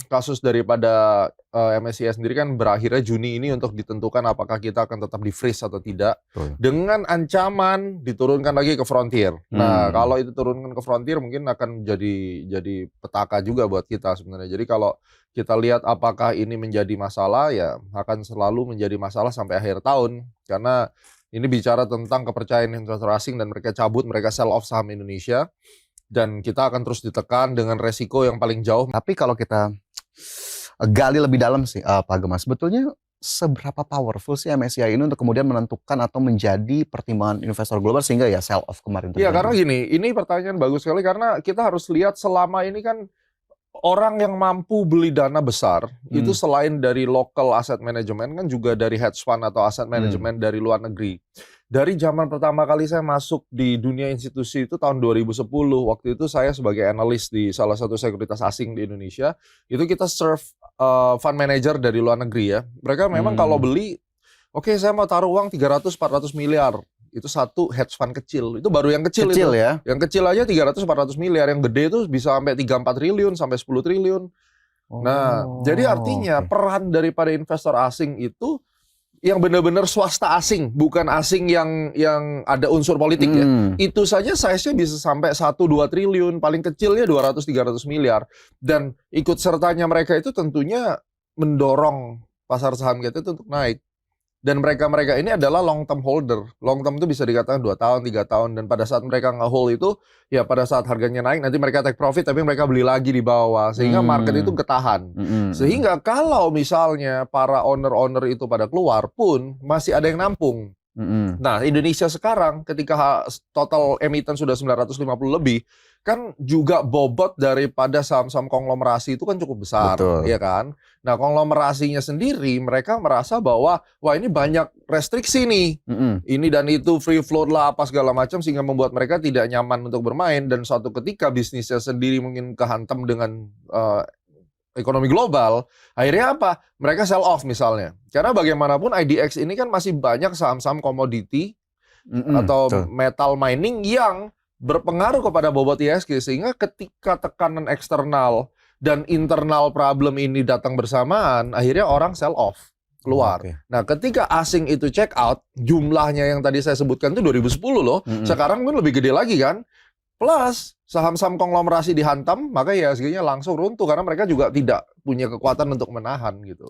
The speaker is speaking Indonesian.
kasus daripada MSCI sendiri kan berakhirnya Juni ini untuk ditentukan apakah kita akan tetap di-freeze atau tidak. Betul. Dengan ancaman diturunkan lagi ke frontier. Nah, kalau itu turunkan ke frontier mungkin akan jadi petaka juga buat kita sebenarnya. Jadi kalau kita lihat apakah ini menjadi masalah, ya akan selalu menjadi masalah sampai akhir tahun. Karena ini bicara tentang kepercayaan investor asing dan mereka cabut, mereka sell off saham Indonesia. Dan kita akan terus ditekan dengan resiko yang paling jauh. Tapi kalau kita gali lebih dalam sih, Pak Gemma, sebetulnya seberapa powerful sih MSCI ini untuk kemudian menentukan atau menjadi pertimbangan investor global sehingga ya sell off kemarin Iya, terjadi? karena gini, ini pertanyaan bagus sekali karena kita harus lihat selama ini kan orang yang mampu beli dana besar itu selain dari local asset management kan juga dari hedge fund atau asset management dari luar negeri. Dari zaman pertama kali saya masuk di dunia institusi itu tahun 2010, waktu itu saya sebagai analis di salah satu sekuritas asing di Indonesia, itu kita serve fund manager dari luar negeri ya. Mereka memang kalau beli, oke, saya mau taruh uang 300-400 miliar. Itu satu hedge fund kecil. Itu baru yang kecil itu. Ya? Yang kecil aja 300-400 miliar. Yang gede itu bisa sampai 3-4 triliun, sampai 10 triliun. Nah, jadi artinya peran daripada investor asing itu yang benar-benar swasta asing, bukan asing yang ada unsur politik ya. Itu saja size-nya bisa sampai 1-2 triliun, paling kecilnya 200-300 miliar. Dan ikut sertanya mereka itu tentunya mendorong pasar saham kita itu untuk naik. Dan mereka ini adalah long term holder. Long term itu bisa dikatakan 2 tahun, 3 tahun. Dan pada saat mereka nge-hold itu, ya pada saat harganya naik, nanti mereka take profit, tapi mereka beli lagi di bawah. Sehingga market itu ketahan. Sehingga kalau misalnya para owner-owner itu pada keluar pun, masih ada yang nampung. Nah, Indonesia sekarang ketika total emiten sudah 950 lebih, kan juga bobot daripada saham-saham konglomerasi itu kan cukup besar, ya kan? Nah, konglomerasinya sendiri mereka merasa bahwa wah ini banyak restriksi nih. Ini dan itu free float lah apa segala macam sehingga membuat mereka tidak nyaman untuk bermain dan suatu ketika bisnisnya sendiri mungkin kehantam dengan ekonomi global, akhirnya apa? Mereka sell off misalnya. Karena bagaimanapun IDX ini kan masih banyak saham-saham komoditi atau metal mining yang berpengaruh kepada bobot IHSG sehingga ketika tekanan eksternal dan internal problem ini datang bersamaan, akhirnya orang sell off keluar. Nah, ketika asing itu check out, jumlahnya yang tadi saya sebutkan itu 2010 loh. Sekarang pun lebih gede lagi kan. Plus saham-saham konglomerasi dihantam, maka IHSG-nya langsung runtuh karena mereka juga tidak punya kekuatan untuk menahan gitu.